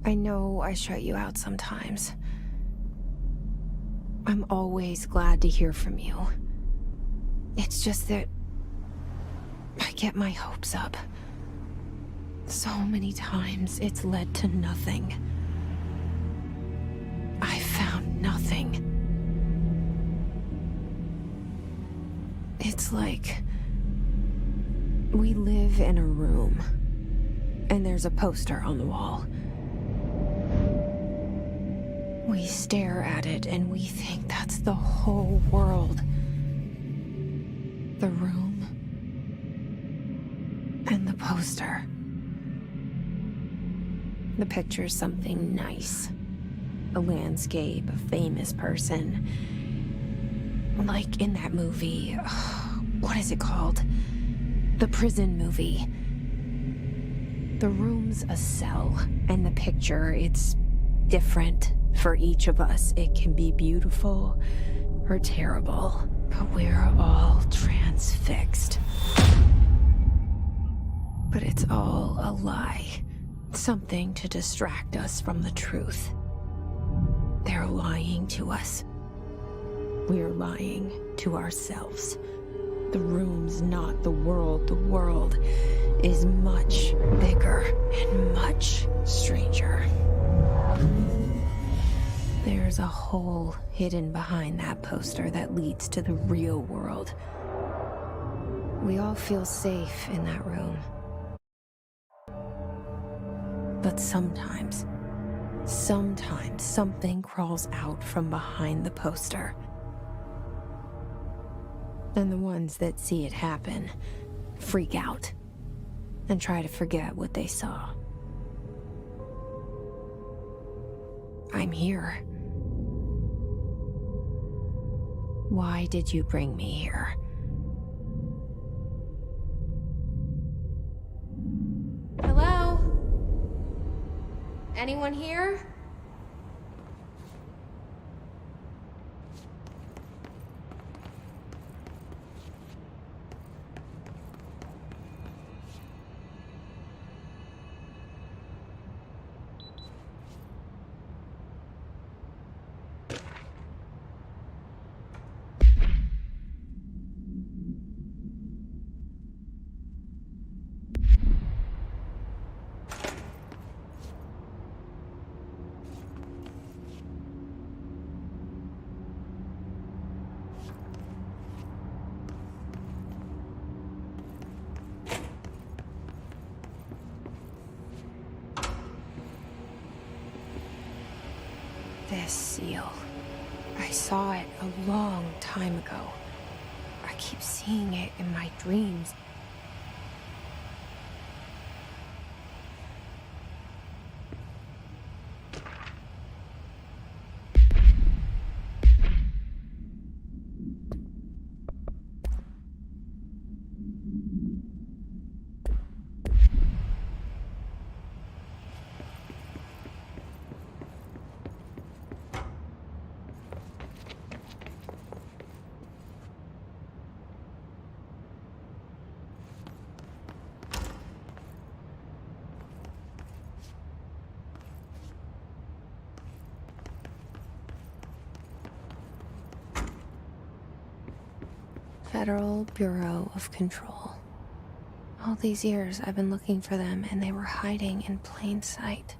I know I shut you out sometimes. I'm always glad to hear from you. It's just that I get my hopes up. So many times it's led to nothing. I found nothing. It's like we live in a room, and there's a poster on the wall. We stare at it and we think that's the whole world. The room and the poster. The picture's something nice. A landscape, a famous person. Like in that movie, what is it called? The prison movie. The room's a cell, and the picture, it's different for each of us. It can be beautiful or terrible, but we're all transfixed. But it's all a lie. Something to distract us from the truth. They're lying to us. We're lying to ourselves. The room's not the world. The world is much bigger and much stranger. There's a hole hidden behind that poster that leads to the real world. We all feel safe in that room. But sometimes something crawls out from behind the poster. And the ones that see it happen freak out and try to forget what they saw. I'm here. Why did you bring me here? Hello? Anyone here? This seal. I saw it a long time ago. I keep seeing it in my dreams. Federal Bureau of Control. All these years I've been looking for them, and they were hiding in plain sight.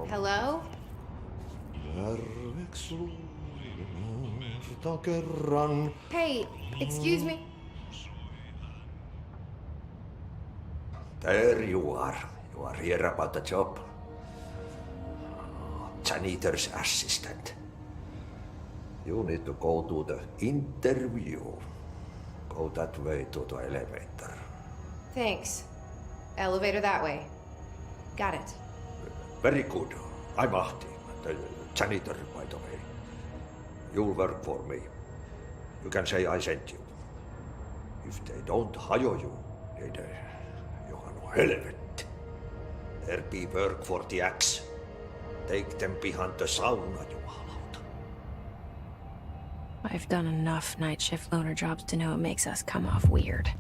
Hello? Kerran. Hey, excuse me. There you are. You are here about the job. Janitor's assistant. You need to go to the interview. Go that way to the elevator. Thanks. Elevator that way. Got it. Very good. I'm Ahti, the janitor, by the way. You'll work for me. You can say I sent you. If they don't hire you, niin johan on helvet. There be work for the axe. Take them behind the sauna, jumalauta. I've done enough night shift loner jobs to know it makes us come off weird.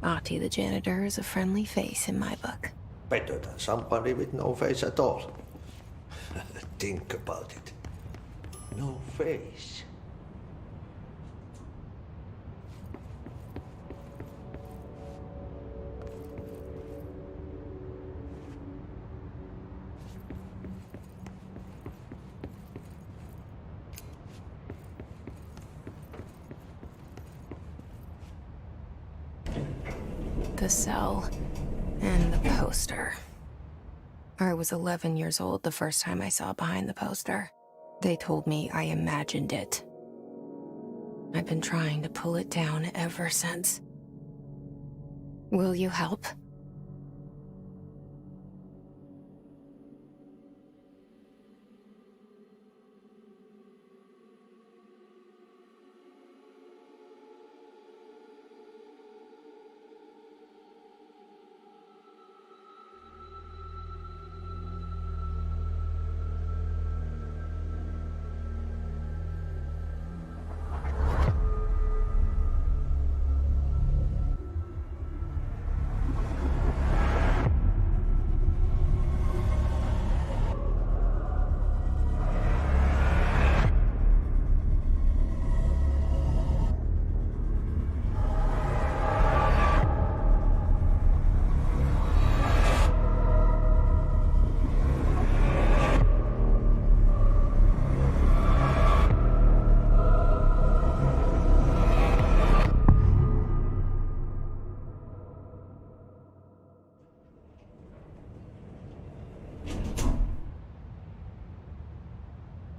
Ahti the janitor is a friendly face in my book. Better than somebody with no face at all. Think about it. No face. The cell and the poster. I was 11 years old the first time I saw behind the poster. They told me I imagined it. I've been trying to pull it down ever since. Will you help?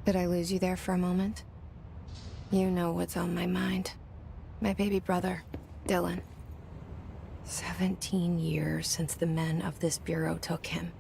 Did I lose you there for a moment? You know what's on my mind. My baby brother, Dylan. 17 years since the men of this bureau took him.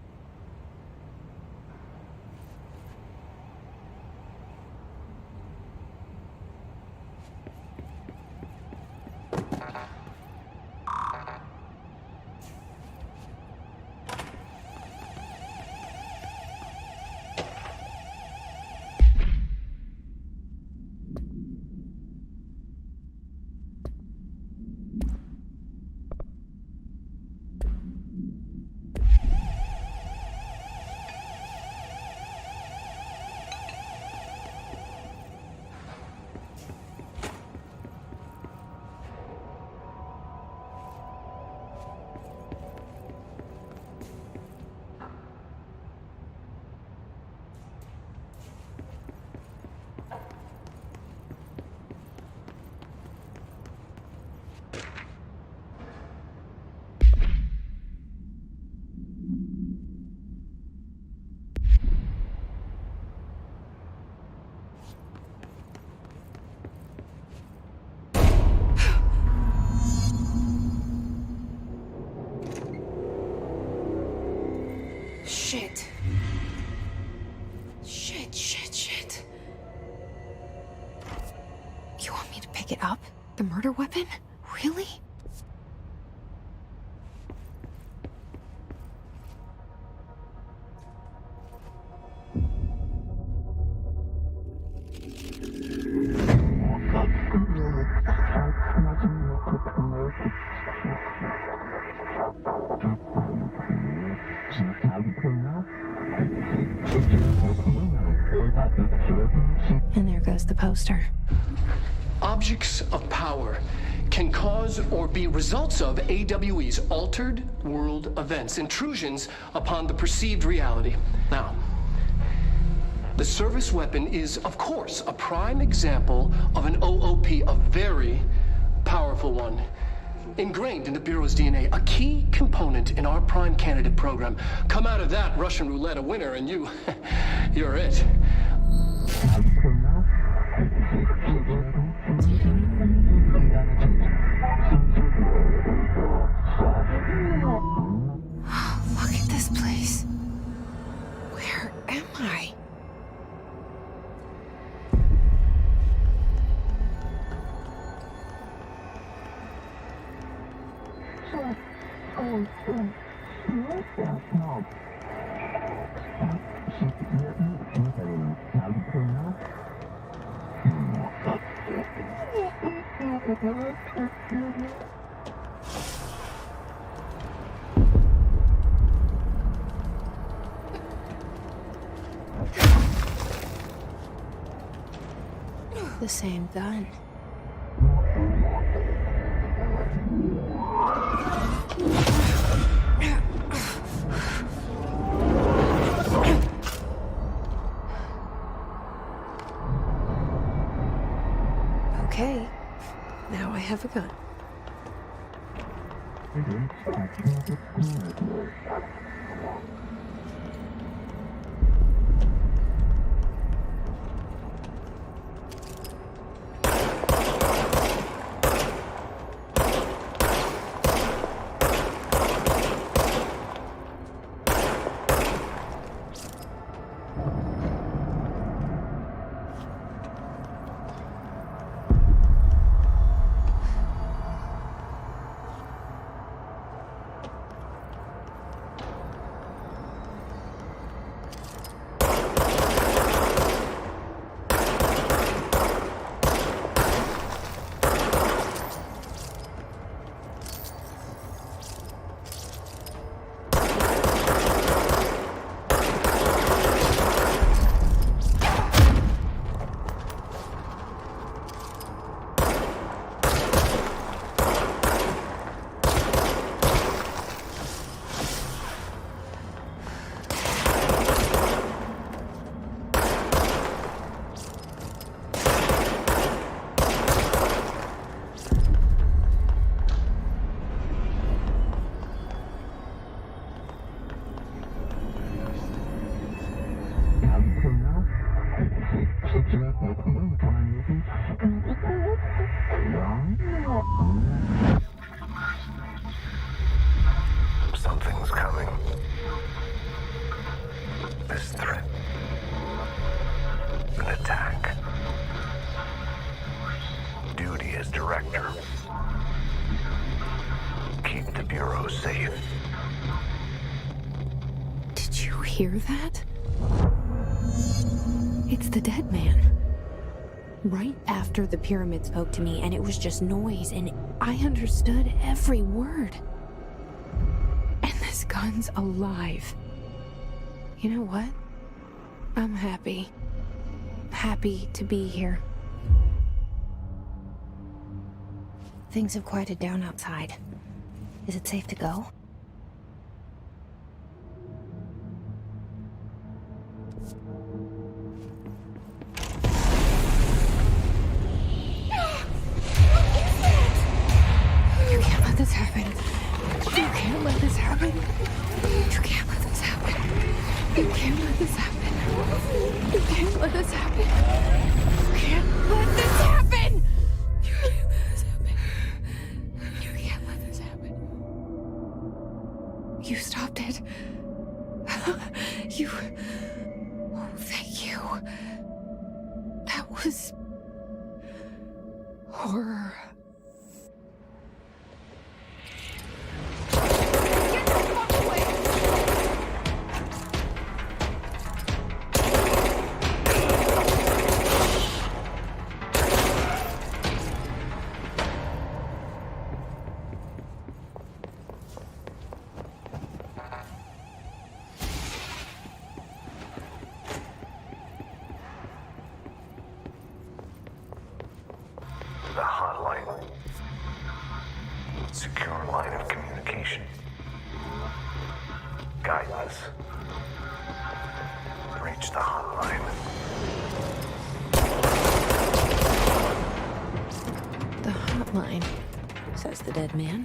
Shit. Shit. You want me to pick it up? The murder weapon? Really? And there goes the poster. Objects of power can cause or be results of AWE's altered world events, intrusions upon the perceived reality. Now, The service weapon is, of course, a prime example of an OOP, a very powerful one. Ingrained in the Bureau's DNA, a key component in our prime candidate program. Come out of that Russian roulette a winner and you're it. Look at this place. Where am I? The same gun. Okay, now I have a gun. Something's coming. This threat. An attack. Duty as director. Keep the Bureau safe. Did you hear that? It's the dead man. Right after the pyramid spoke to me, and it was just noise, and I understood every word. And this gun's alive. You know what? I'm happy. Happy to be here. Things have quieted down outside. Is it safe to go? You can't let this happen. You can't let this happen. You can't let this happen. You can't let this happen. You can't let this happen. You can't let this happen. You can't let this happen. You can't let this happen. You stopped it. You... Oh, thank you. That was... horror. The hotline. Secure line of communication. Guide us. Reach the hotline. Mine, says the dead man.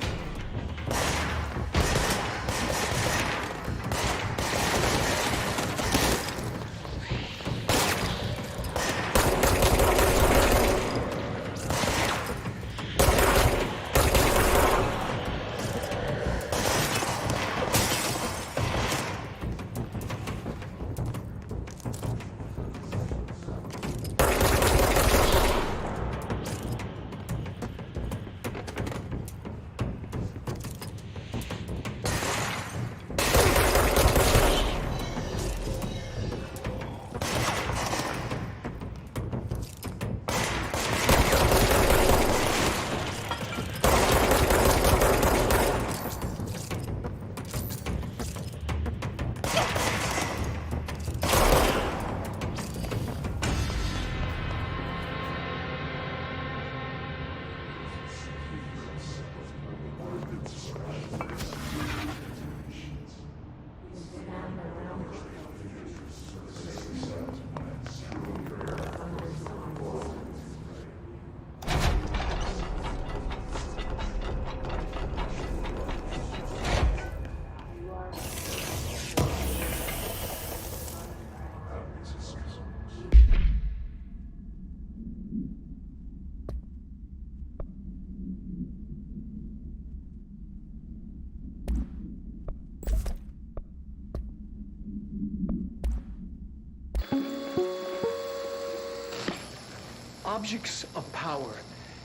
Objects of power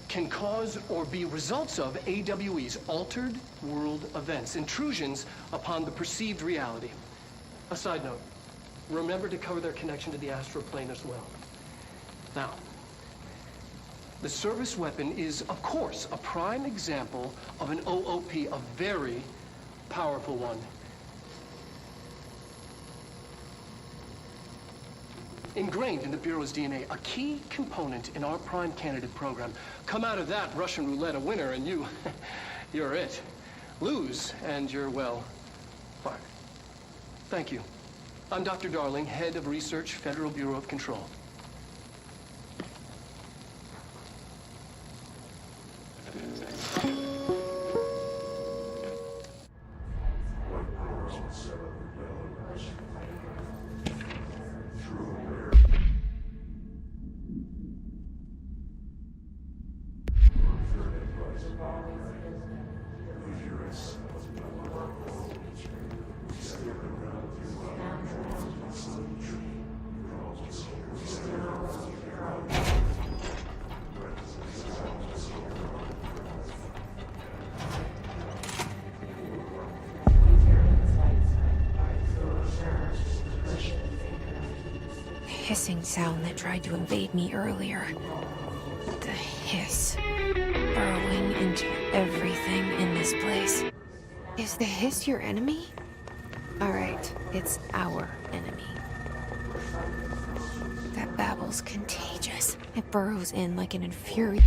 can cause or be results of AWE's altered world events, intrusions upon the perceived reality. A side note, remember to cover their connection to the astral plane as well. Now, the service weapon is, of course, a prime example of an OOP, a very powerful one. Ingrained in the Bureau's DNA, a key component in our prime candidate program. Come out of that Russian roulette a winner and you're it. Lose and you're, well, fired. Thank you. I'm Dr. Darling, Head of Research, Federal Bureau of Control. Hissing sound that tried to invade me earlier. The hiss. Burrowing into everything in this place. Is the hiss your enemy? Alright, it's our enemy. That babble's contagious. It burrows in like an infuriating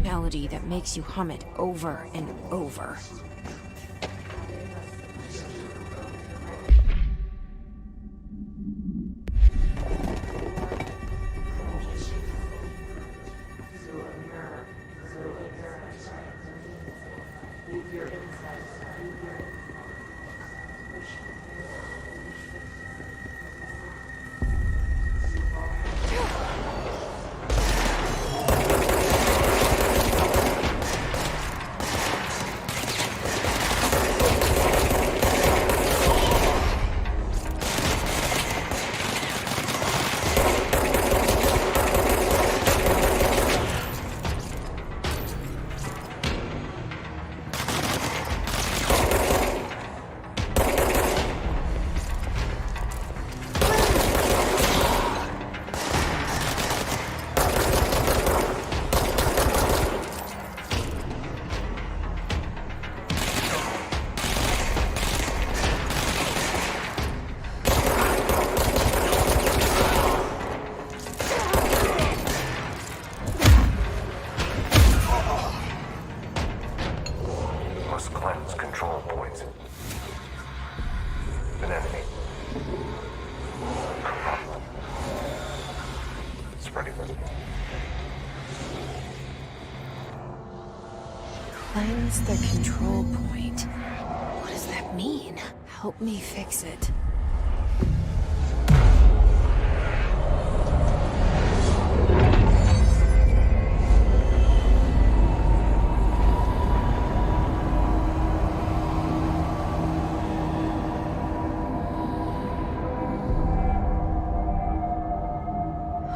melody that makes you hum it over and over. Cleanse the control point. What does that mean? Help me fix it.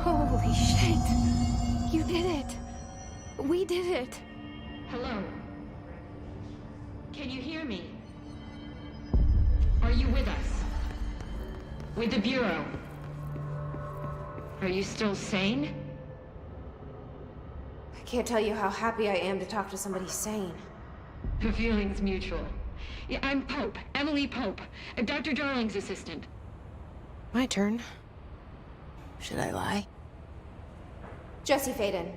Holy shit! You did it! We did it! Hello? Can you hear me? Are you with us? With the Bureau? Are you still sane? I can't tell you how happy I am to talk to somebody sane. The feeling's mutual. Yeah, I'm Pope, Emily Pope, Dr. Darling's assistant. My turn. Should I lie? Jesse Faden.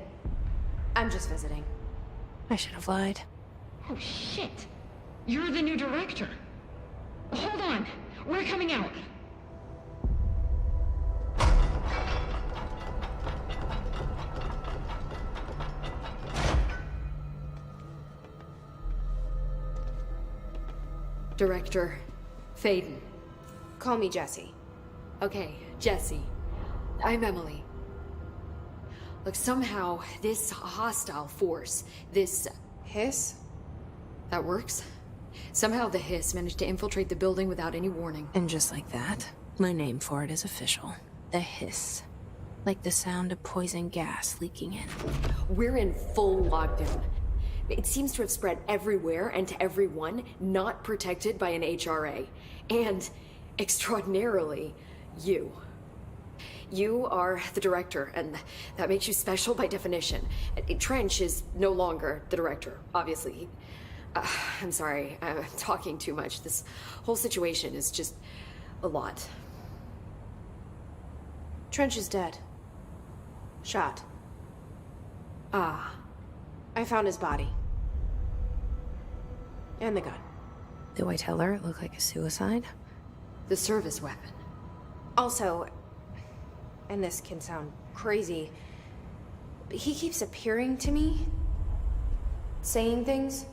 I'm just visiting. I should have lied. Oh, shit. You're the new director. Hold on. We're coming out. Director Faden. Call me Jesse. Okay, Jesse. I'm Emily. Look, somehow this hostile force, this... Hiss? that works? Somehow the hiss managed to infiltrate the building without any warning. And just like that, my name for it is official. The hiss. Like the sound of poison gas leaking in. We're in full lockdown. It seems to have spread everywhere and to everyone not protected by an HRA. And, extraordinarily, you. You are the director, and that makes you special by definition. Trench is no longer the director, obviously. I'm sorry, I'm talking too much. This whole situation is just a lot. Trench is dead. Shot. Ah. I found his body. And the gun. Do I tell her it looked like a suicide? The service weapon. Also, and this can sound crazy, but he keeps appearing to me, saying things.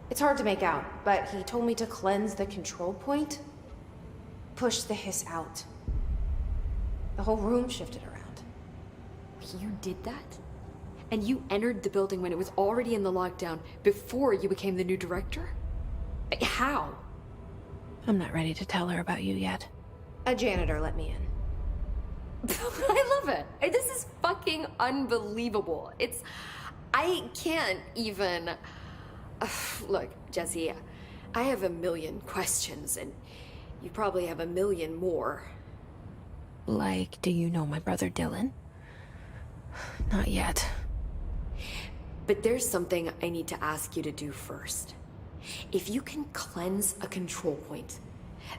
It's hard to make out, but he told me to cleanse the control point, push the hiss out. The whole room shifted around. You did that? And you entered the building when it was already in the lockdown before you became the new director? How? I'm not ready to tell her about you yet. A janitor let me in. I love it. This is fucking unbelievable. I can't even... Look, Jesse, I have a million questions, and you probably have a million more. Like, do you know my brother Dylan? Not yet. But there's something I need to ask you to do first. If you can cleanse a control point,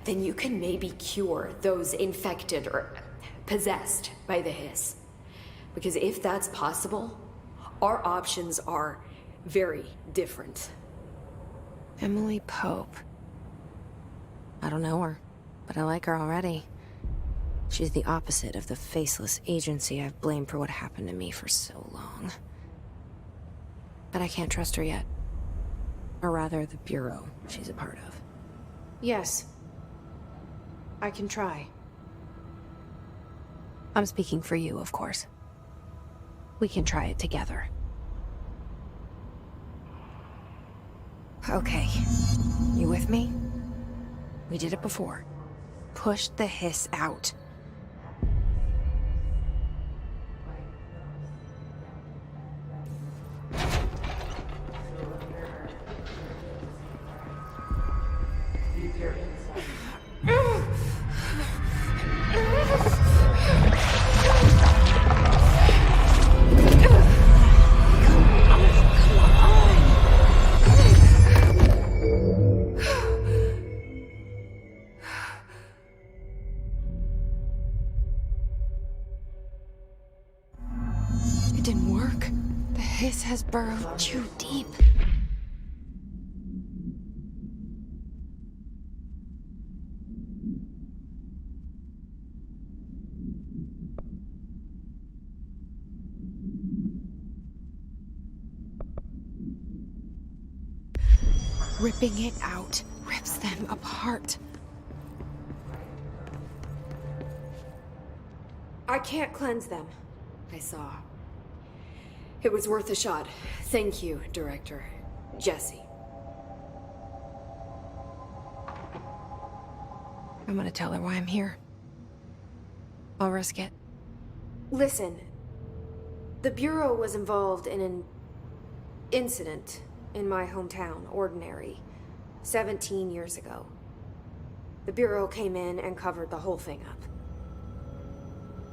then you can maybe cure those infected or possessed by the hiss. Because if that's possible, our options are very different. Emily Pope. I don't know her, but I like her already. She's the opposite of the faceless agency I've blamed for what happened to me for so long. But I can't trust her yet. Or rather, the Bureau she's a part of. Yes. I can try. I'm speaking for you, of course. We can try it together. Okay. You with me? We did it before. Push the hiss out. It didn't work. The hiss has burrowed too deep. Ripping it out rips them apart. I can't cleanse them. I saw. It was worth a shot. Thank you, Director. Jesse. I'm gonna tell her why I'm here. I'll risk it. Listen, the Bureau was involved in an incident in my hometown, Ordinary, 17 years ago. The Bureau came in and covered the whole thing up.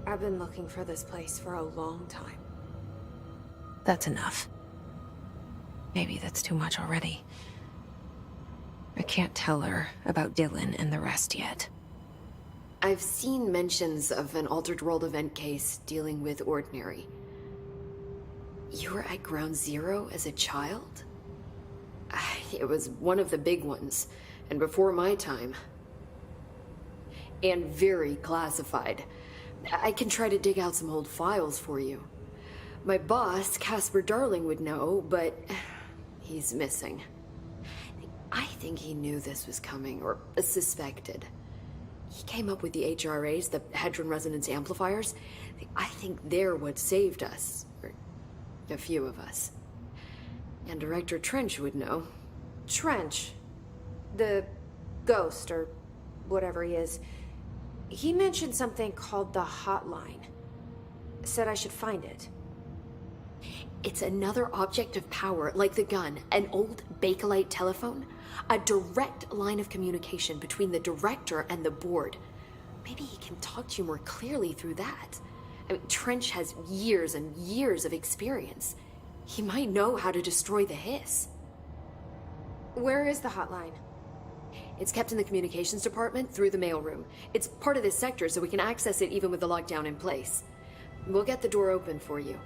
I've been looking for this place for a long time. That's enough. Maybe that's too much already. I can't tell her about Dylan and the rest yet. I've seen mentions of an Altered World event case dealing with Ordinary. You were at Ground Zero as a child? It was one of the big ones, and before my time. And very classified. I can try to dig out some old files for you. My boss, Casper Darling, would know, but he's missing. I think he knew this was coming, or suspected. He came up with the HRAs, the Hadron Resonance Amplifiers. I think they're what saved us. Or a few of us. And Director Trench would know. Trench, the ghost, or whatever he is, he mentioned something called the hotline. Said I should find it. It's another object of power, like the gun, an old Bakelite telephone. A direct line of communication between the director and the board. Maybe he can talk to you more clearly through that. I mean, Trench has years and years of experience. He might know how to destroy the hiss. Where is the hotline? It's kept in the communications department through the mailroom. It's part of this sector, so we can access it even with the lockdown in place. We'll get the door open for you.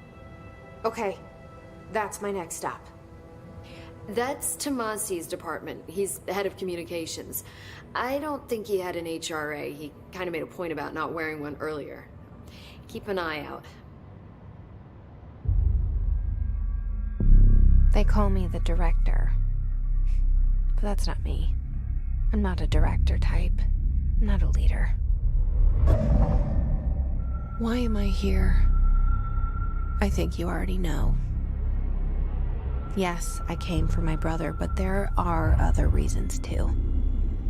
Okay, that's my next stop. That's Tomasi's department. He's the head of communications. I don't think he had an HRA. He kind of made a point about not wearing one earlier. Keep an eye out. They call me the director. But that's not me. I'm not a director type. I'm not a leader. Why am I here? I think you already know. Yes, I came for my brother, but there are other reasons too.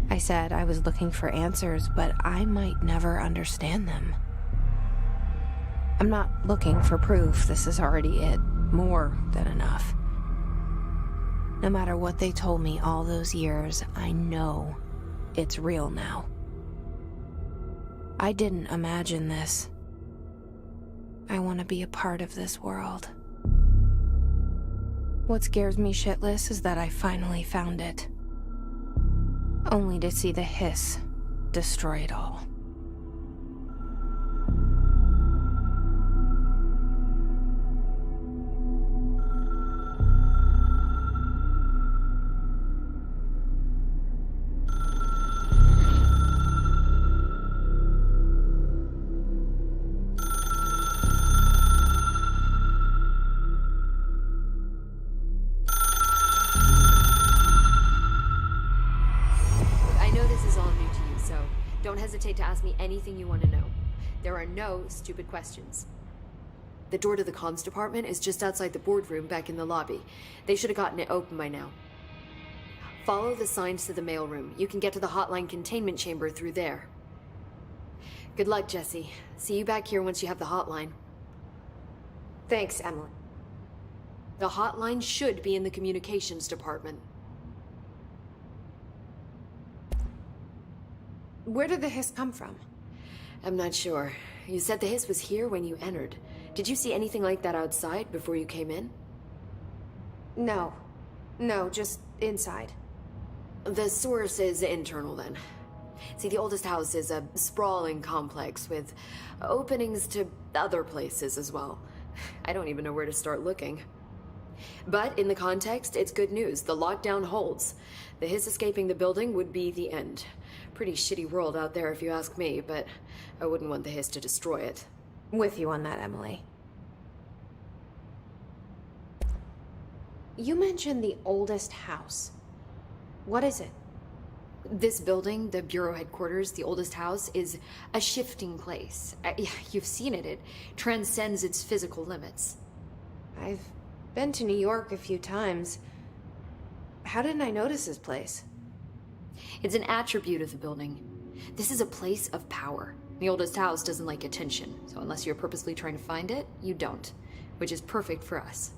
I said I was looking for answers, but I might never understand them. I'm not looking for proof. This is already it. More than enough. No matter what they told me all those years, I know it's real now. I didn't imagine this. I want to be a part of this world. What scares me shitless is that I finally found it. Only to see the hiss destroy it all. Don't hesitate to ask me anything you want to know. There are no stupid questions. The door to the comms department is just outside the boardroom back in the lobby. They should have gotten it open by now. Follow the signs to the mailroom. You can get to the hotline containment chamber through there. Good luck, Jesse. See you back here once you have the hotline. Thanks, Emily. The hotline should be in the communications department. Where did the hiss come from? I'm not sure. You said the hiss was here when you entered. Did you see anything like that outside before you came in? No. No, just inside. The source is internal, then. See, the oldest house is a sprawling complex with openings to other places as well. I don't even know where to start looking. But in the context, it's good news. The lockdown holds. The hiss escaping the building would be the end. Pretty shitty world out there if you ask me, but I wouldn't want the hiss to destroy it. With you on that, Emily. You mentioned the oldest house. What is it? This building, the Bureau headquarters, the oldest house, is a shifting place. Yeah, you've seen it. It transcends its physical limits. I've been to New York a few times. How didn't I notice this place? It's an attribute of the building. This is a place of power. The oldest house doesn't like attention, so unless you're purposely trying to find it, you don't, which is perfect for us.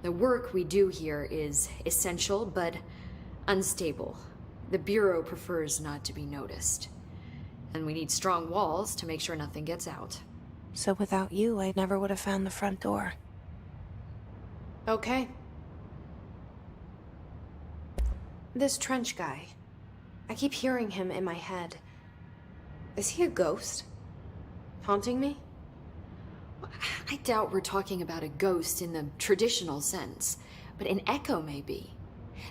The work we do here is essential, but unstable. The Bureau prefers not to be noticed. And we need strong walls to make sure nothing gets out. So without you, I never would have found the front door. Okay. This Trench guy. I keep hearing him in my head. Is he a ghost? Haunting me? I doubt we're talking about a ghost in the traditional sense, but an echo maybe.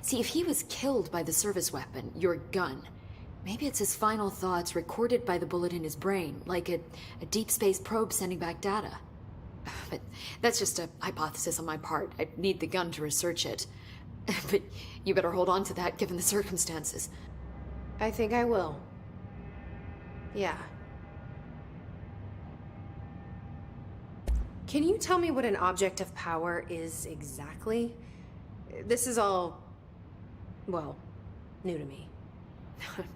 See, if he was killed by the service weapon, your gun, maybe it's his final thoughts recorded by the bullet in his brain, like a deep space probe sending back data. But that's just a hypothesis on my part. I need the gun to research it. But you better hold on to that given the circumstances. I think I will. Yeah. Can you tell me what an object of power is exactly? This is all, well, new to me.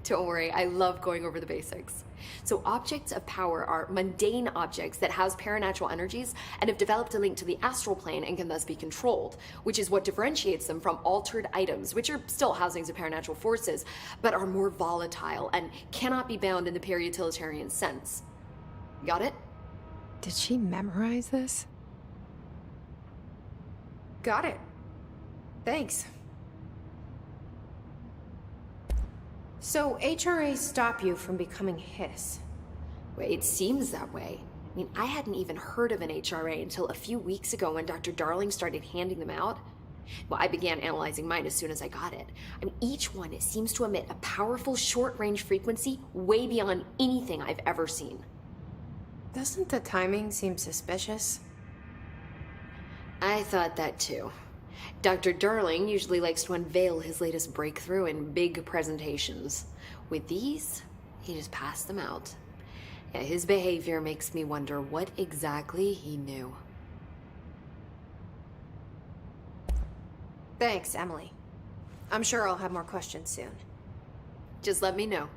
Don't worry, I love going over the basics. So objects of power are mundane objects that house paranatural energies and have developed a link to the astral plane and can thus be controlled, which is what differentiates them from altered items, which are still housings of paranatural forces, but are more volatile and cannot be bound in the peri-utilitarian sense. Got it? Did she memorize this? Got it. Thanks. So HRA stop you from becoming Hiss? Well, it seems that way. I mean, I hadn't even heard of an HRA until a few weeks ago when Dr. Darling started handing them out. Well, I began analyzing mine as soon as I got it. I mean, each one seems to emit a powerful short-range frequency way beyond anything I've ever seen. Doesn't the timing seem suspicious? I thought that too. Dr. Darling usually likes to unveil his latest breakthrough in big presentations. With these, he just passed them out. Yeah, his behavior makes me wonder what exactly he knew. Thanks, Emily. I'm sure I'll have more questions soon. Just let me know.